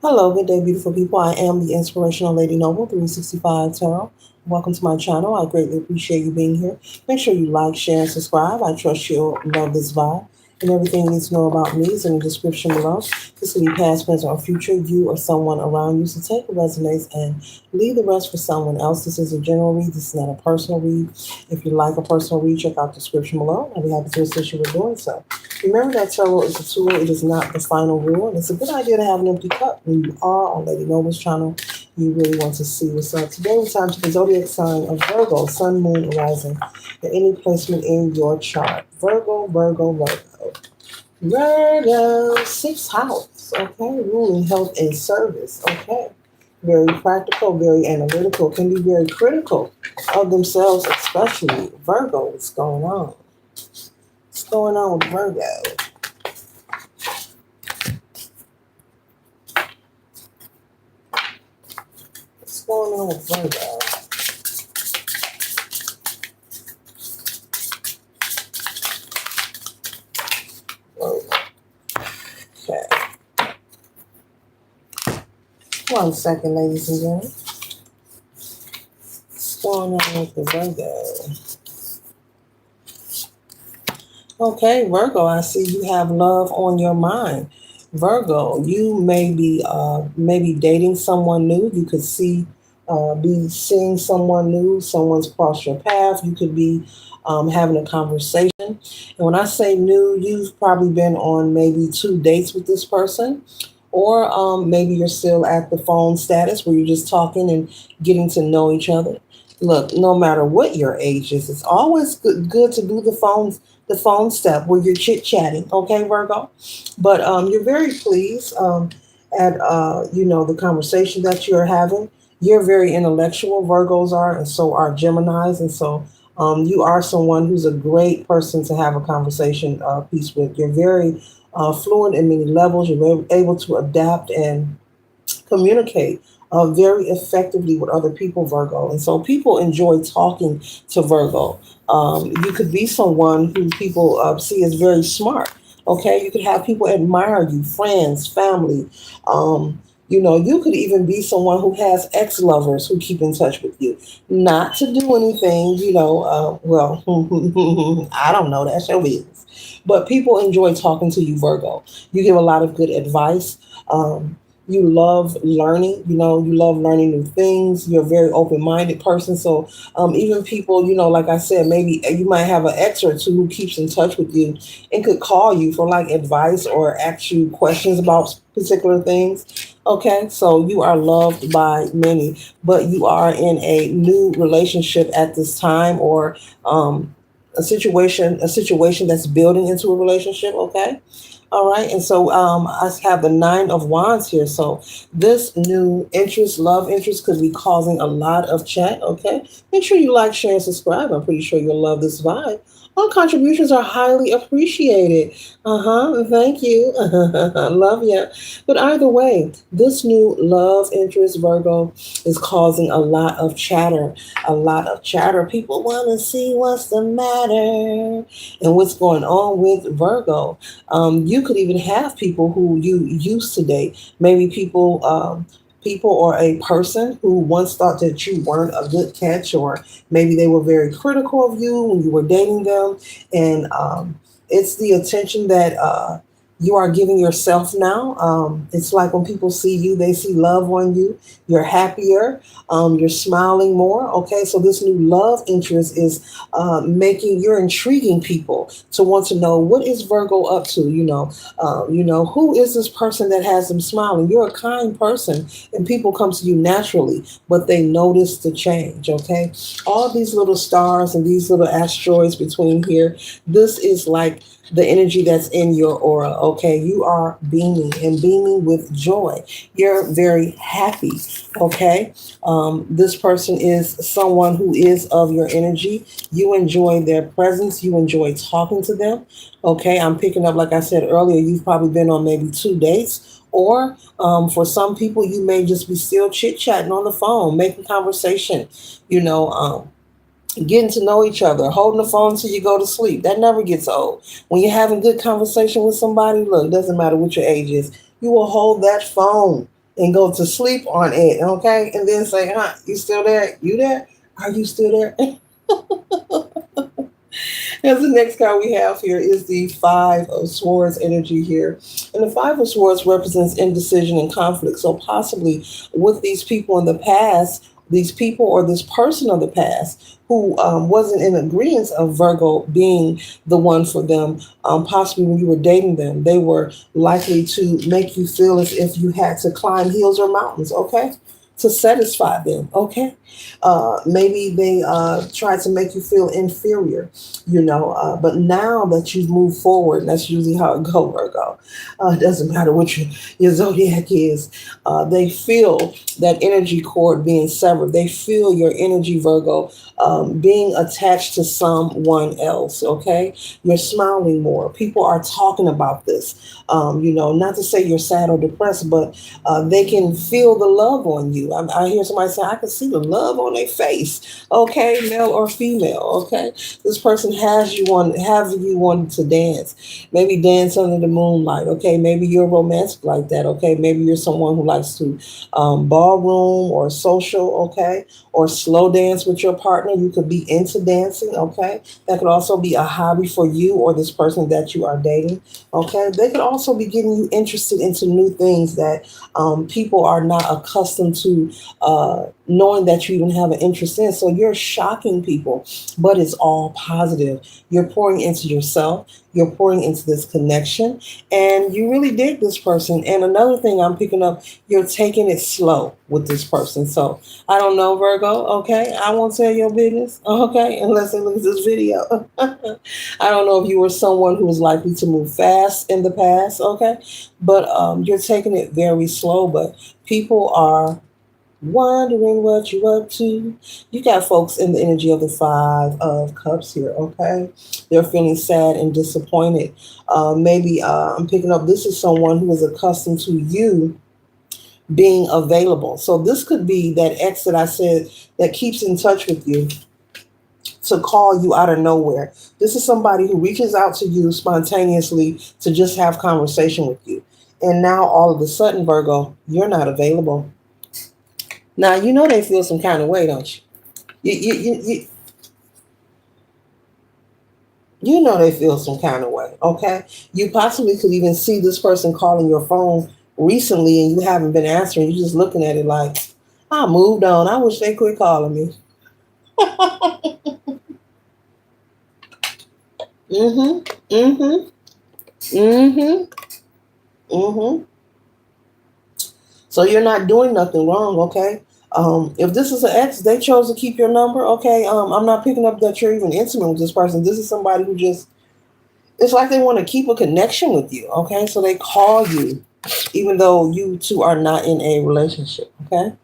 Hello, good day, beautiful people. I am the Inspirational Lady Noble 365 Tarot. Welcome to my channel. I greatly appreciate you being here. Make sure you like, share, and subscribe. I trust you'll love this vibe. And everything you need to know about me is in the description below. This can be past, present, or future, you or someone around you. So take what resonates and leave the rest for someone else. This is a general read. This is not a personal read. If you like a personal read, check out the description below. I'll be happy to assist you with doing so. Remember that tarot is a tool, it is not the final rule, and it's a good idea to have an empty cup. When you are on Lady Noble's channel, you really want to see what's up. Today we time to the zodiac sign of Virgo, Sun, Moon, Rising, at any placement in your chart. Virgo, Virgo, Virgo. Virgo, sixth house, okay, ruling health and service, okay. Very practical, very analytical, can be very critical of themselves, especially Virgo. What's going on? What's going on with Virgo? What's going on with Virgo? Virgo. Okay. One second, ladies and gentlemen. What's going on with the Virgo? Okay, Virgo, I see you have love on your mind. Virgo, you may be dating someone new. You could be seeing someone new. Someone's crossed your path. You could be having a conversation. And when I say new, you've probably been on maybe two dates with this person, or maybe you're still at the phone status where you're just talking and getting to know each other. Look, no matter what your age is, it's always good to do the phone step where you're chit chatting, okay, Virgo? But you're very pleased at the conversation that you're having. You're very intellectual, Virgos are, and so are Geminis, and so you are someone who's a great person to have a conversation piece with. You're very fluent in many levels. You're able to adapt and communicate very effectively with other people, Virgo. And so people enjoy talking to Virgo. You could be someone who people see as very smart. Okay, you could have people admire you, friends, family. You could even be someone who has ex lovers who keep in touch with you. Not to do anything, I don't know, that's your business. But people enjoy talking to you, Virgo. You give a lot of good advice. You love learning, you love learning new things. You're a very open-minded person. So even people, like I said, maybe you might have an ex or two who keeps in touch with you and could call you for like advice or ask you questions about particular things. Okay, so you are loved by many, but you are in a new relationship at this time, or a situation that's building into a relationship. Okay, all right, and so I have the Nine of Wands here. So this new interest, love interest, could be causing a lot of chat. Okay, make sure you like, share, and subscribe. I'm pretty sure you'll love this vibe. All contributions are highly appreciated. Thank you. Love you. But either way, this new love interest, Virgo, is causing a lot of chatter. A lot of chatter. People want to see what's the matter and what's going on with Virgo. You could even have people who you used to date. Maybe people or a person who once thought that you weren't a good catch, or maybe they were very critical of you when you were dating them. And it's the attention that you are giving yourself now. It's like when people see you, they see love on you. You're happier. You're smiling more. Okay, so this new love interest is you're intriguing people to want to know what is Virgo up to. Who is this person that has them smiling? You're a kind person, and people come to you naturally, but they notice the change. Okay, all these little stars and these little asteroids between here. This is like the energy that's in your aura. Okay, you are beaming and beaming with joy. You're very happy. Okay, this person is someone who is of your energy. You enjoy their presence. You enjoy talking to them. Okay, I'm picking up, like I said earlier, you've probably been on maybe two dates. Or for some people, you may just be still chit chatting on the phone, making conversation. You know, getting to know each other, holding the phone until you go to sleep. That never gets old. When you're having good conversation with somebody, look, it doesn't matter what your age is, you will hold that phone and go to sleep on it, okay? And then say, huh, you still there? You there? Are you still there? As the next card we have here is the Five of Swords energy here. And the Five of Swords represents indecision and conflict. So possibly with these people in the past, these people or this person of the past who wasn't in agreement of Virgo being the one for them, possibly when you were dating them, they were likely to make you feel as if you had to climb hills or mountains, okay? To satisfy them, okay? Maybe they try to make you feel inferior, but now that you've moved forward, and that's usually how it goes, Virgo. It doesn't matter what your zodiac is. They feel that energy cord being severed. They feel your energy, Virgo, being attached to someone else, okay? You're smiling more. People are talking about this. Not to say you're sad or depressed, but they can feel the love on you. I hear somebody say, I can see the love on their face, okay, male or female, okay? This person have you wanting to dance, maybe dance under the moonlight, okay? Maybe you're romantic like that, okay? Maybe you're someone who likes to ballroom or social, okay? Or slow dance with your partner. You could be into dancing, okay? That could also be a hobby for you or this person that you are dating, okay? They could also be getting you interested into new things that people are not accustomed to knowing that you even have an interest in. So you're shocking people, but it's all positive. You're pouring into yourself. You're pouring into this connection, and you really dig this person. And another thing I'm picking up, you're taking it slow with this person. So I don't know, Virgo, okay? I won't tell your business, okay? Unless they look at this video. I don't know if you were someone who was likely to move fast in the past, okay? But you're taking it very slow, but people are wondering what you're up to. You got folks in the energy of the Five of Cups here, okay? They're feeling sad and disappointed. Maybe I'm picking up this is someone who is accustomed to you being available. So this could be that ex that I said that keeps in touch with you to call you out of nowhere. This is somebody who reaches out to you spontaneously to just have conversation with you. And now all of a sudden, Virgo, you're not available. Now, you know they feel some kind of way, don't you? You know they feel some kind of way, okay? You possibly could even see this person calling your phone recently and you haven't been answering. You're just looking at it like, I moved on. I wish they quit calling me. Mm-hmm. Mm-hmm. Mm-hmm. Mm-hmm. So you're not doing nothing wrong, okay? If this is an ex, they chose to keep your number, okay? I'm not picking up that you're even intimate with this person. This is somebody who just, it's like they want to keep a connection with you, okay? So they call you, even though you two are not in a relationship, okay?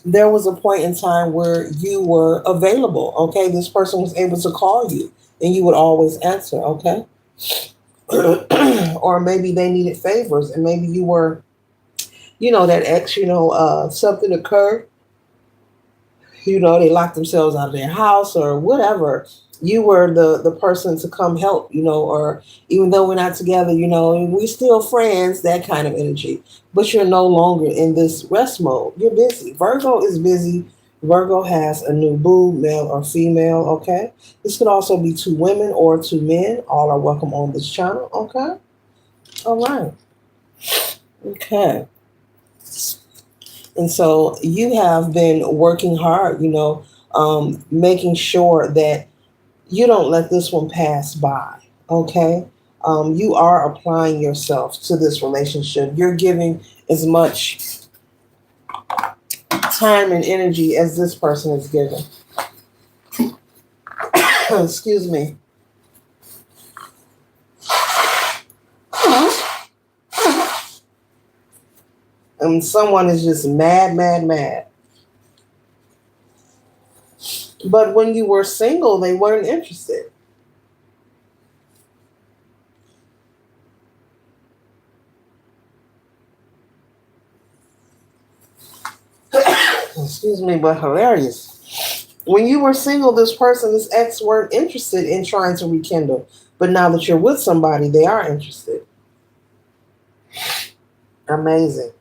There was a point in time where you were available, okay? This person was able to call you and you would always answer, okay? Or maybe they needed favors and maybe you were, that ex, something occurred, they locked themselves out of their house or whatever. You were the person to come help, or even though we're not together, we're still friends, that kind of energy. But you're no longer in this rest mode. You're busy. Virgo is busy. Virgo has a new boo, male or female, okay? This could also be two women or two men. All are welcome on this channel, okay? All right. Okay. And so you have been working hard, making sure that you don't let this one pass by, okay? You are applying yourself to this relationship. You're giving as much time and energy as this person is giving. Excuse me. And someone is just mad, mad, mad. But when you were single, they weren't interested. Excuse me, but hilarious. When you were single, this ex weren't interested in trying to rekindle. But now that you're with somebody, they are interested. Amazing.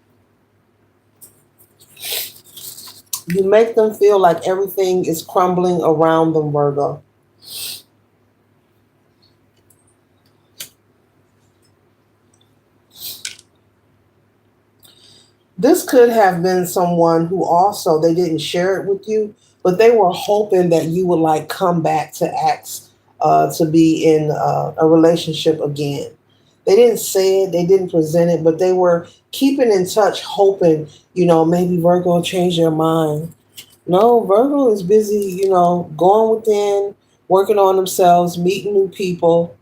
You make them feel like everything is crumbling around them, Virgo. This could have been someone who also they didn't share it with you, but they were hoping that you would like come back to ask to be in a relationship again. They didn't say it, they didn't present it, but they were keeping in touch, hoping maybe Virgo will change their mind. No, Virgo is busy, going within, working on themselves, meeting new people.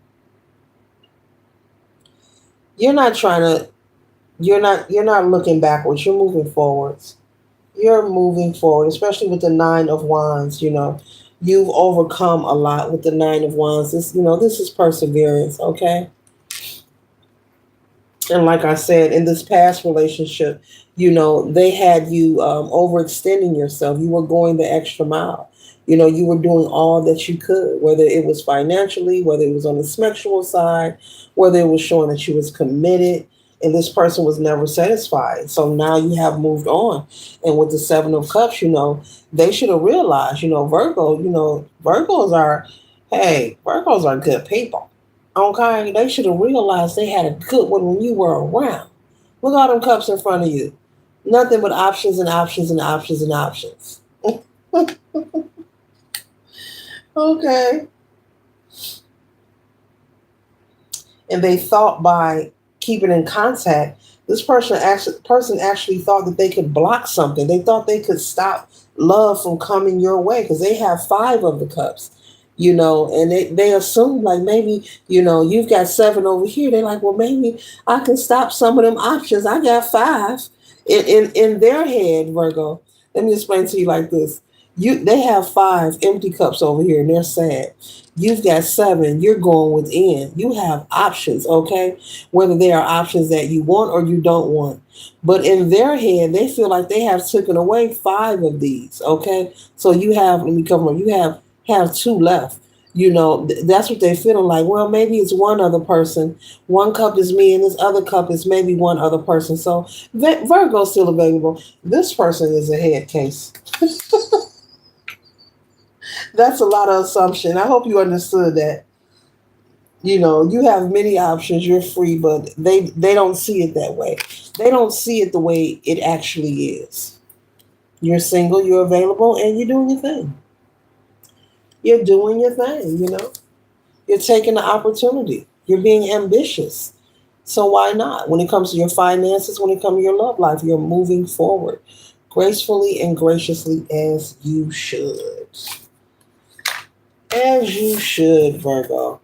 You're not trying to. You're not looking backwards. You're moving forwards. You're moving forward, especially with the Nine of Wands. You've overcome a lot with the Nine of Wands. This is perseverance, okay? And like I said, in this past relationship, they had you overextending yourself. You were going the extra mile. You were doing all that you could, whether it was financially, whether it was on the sexual side, whether it was showing that you was committed, and this person was never satisfied. So now you have moved on. And with the Seven of Cups, they should have realized, Virgo, Virgos are good people. Okay, they should have realized they had a good one when you were around. Look at all them cups in front of you. Nothing but options and options and options and options. Okay. And they thought by keeping in contact, this person actually thought that they could block something. They thought they could stop love from coming your way because they have five of the cups. And they assume like maybe, you've got seven over here. They're like, well, maybe I can stop some of them options. I got five in their head, Virgo. Let me explain to you like this. They have five empty cups over here and they're sad. You've got seven. You're going within. You have options, okay? Whether they are options that you want or you don't want. But in their head, they feel like they have taken away five of these, okay? So you have, let me come on, you have two left. That's what they're feeling like. Well, maybe it's one other person. One cup is me, and this other cup is maybe one other person. So Virgo's still available. This person is a head case. That's a lot of assumption. I hope you understood that. You have many options. You're free, but they don't see it that way. They don't see it the way it actually is. You're single. You're available, and you're doing your thing. You're doing your thing. You're taking the opportunity. You're being ambitious. So why not? When it comes to your finances, when it comes to your love life, you're moving forward gracefully and graciously as you should. As you should, Virgo.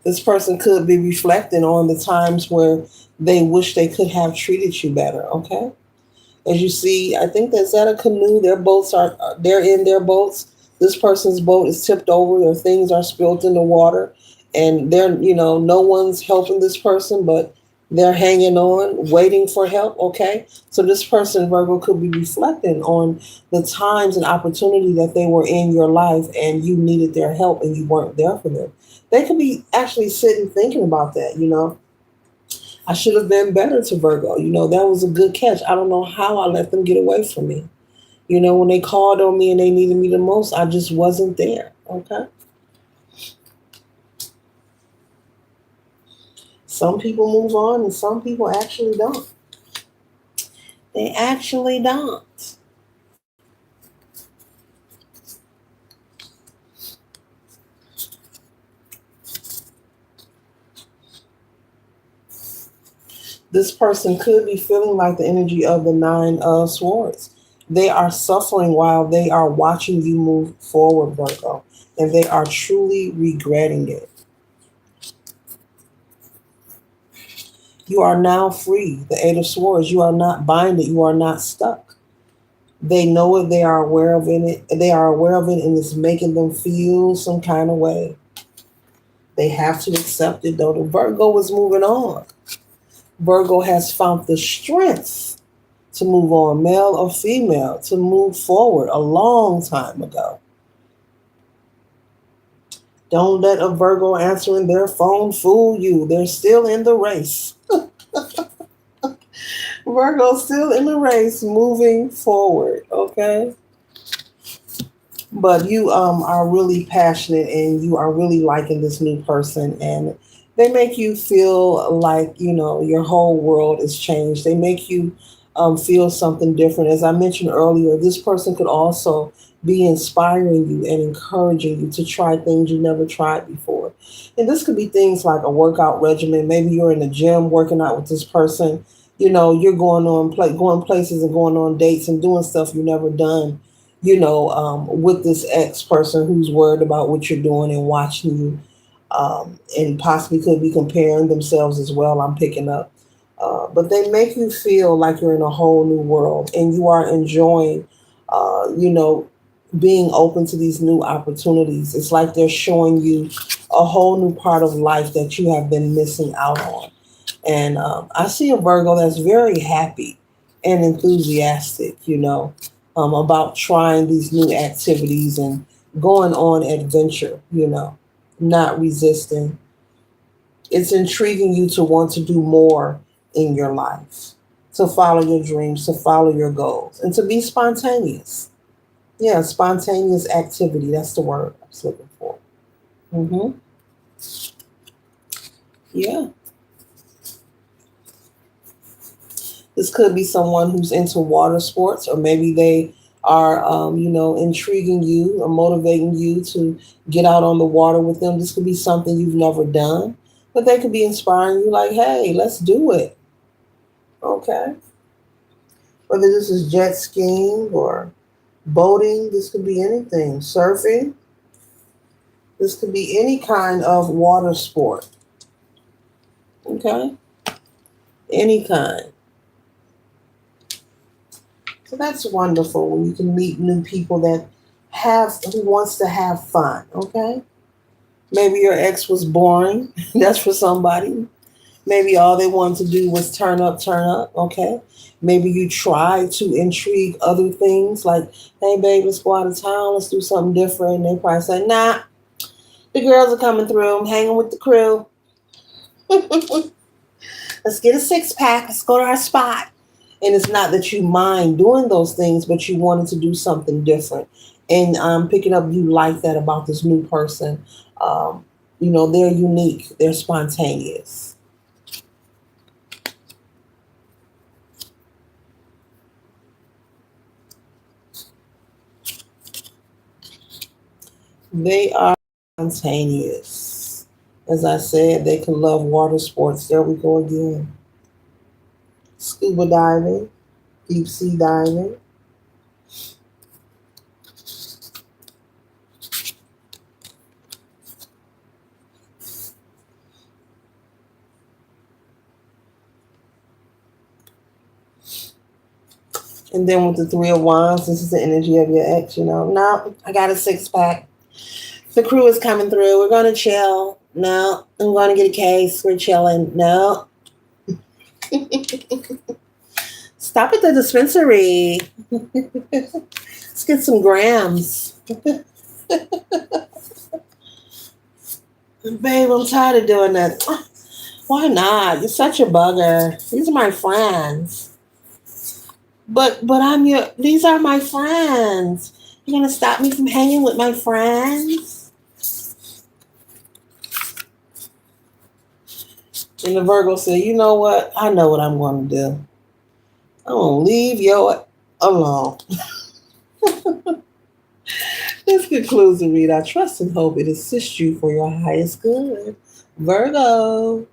This person could be reflecting on the times where they wish they could have treated you better, okay? As you see, I think that's at a canoe. They're in their boats. This person's boat is tipped over. Their things are spilled in the water, and no one's helping this person, but they're hanging on, waiting for help. Okay, so this person, Virgo, could be reflecting on the times and opportunity that they were in your life, and you needed their help, and you weren't there for them. They could be actually sitting thinking about that. I should have been better to Virgo. That was a good catch. I don't know how I let them get away from me. When they called on me and they needed me the most, I just wasn't there. Okay. Some people move on and some people actually don't. They actually don't. This person could be feeling like the energy of the Nine of Swords. They are suffering while they are watching you move forward, Virgo, and they are truly regretting it. You are now free. The Eight of Swords. You are not binded. You are not stuck. They know it. They are aware of it. They are aware of it, and it's making them feel some kind of way. They have to accept it, though. The Virgo is moving on. Virgo has found the strength to move on, male or female, to move forward a long time ago. Don't let a Virgo answering their phone fool you. They're still in the race. Virgo's still in the race, moving forward, okay? But you are really passionate and you are really liking this new person, and they make you feel like your whole world is changed. They make you feel something different. As I mentioned earlier, this person could also be inspiring you and encouraging you to try things you never tried before. And this could be things like a workout regimen. Maybe you're in the gym working out with this person. You're going places and going on dates and doing stuff you never done, with this ex person who's worried about what you're doing and watching you, and possibly could be comparing themselves as well. I'm picking up. But they make you feel like you're in a whole new world and you are enjoying, being open to these new opportunities. It's like they're showing you a whole new part of life that you have been missing out on. And I see a Virgo that's very happy and enthusiastic, about trying these new activities and going on adventure, not resisting. It's intriguing you to want to do more in your life, to follow your dreams, to follow your goals, and to be spontaneous. Yeah, spontaneous activity. That's the word I was looking for. hmm Yeah. This could be someone who's into water sports, or maybe they are, intriguing you or motivating you to get out on the water with them. This could be something you've never done, but they could be inspiring you, like, hey, let's do it. Okay. Whether this is jet skiing or boating, this could be anything. Surfing, this could be any kind of water sport. Okay. Any kind. So that's wonderful when you can meet new people that who wants to have fun, okay? Maybe your ex was boring. That's for somebody. Maybe all they wanted to do was turn up, okay? Maybe you try to intrigue other things like, hey babe, let's go out of town, let's do something different. And they probably say, nah, the girls are coming through, I'm hanging with the crew. Let's get a six pack, let's go to our spot. And it's not that you mind doing those things, but you wanted to do something different. And picking up, you like that about this new person. They're unique, they're spontaneous. They are spontaneous. As I said, they can love water sports. There we go again. Scuba diving, deep sea diving. And then with the Three of Wands, this is the energy of your ex, No, I got a six pack. The crew is coming through. We're going to chill. No, I'm going to get a case. We're chilling. No. Stop at the dispensary. Let's get some grams. Babe, I'm tired of doing that. Why not? You're such a bugger. These are my friends. But these are my friends. You're gonna stop me from hanging with my friends? And the Virgo said, you know what? I know what I'm gonna do. I'm gonna leave you alone. This concludes the read. I trust and hope it assists you for your highest good. Virgo.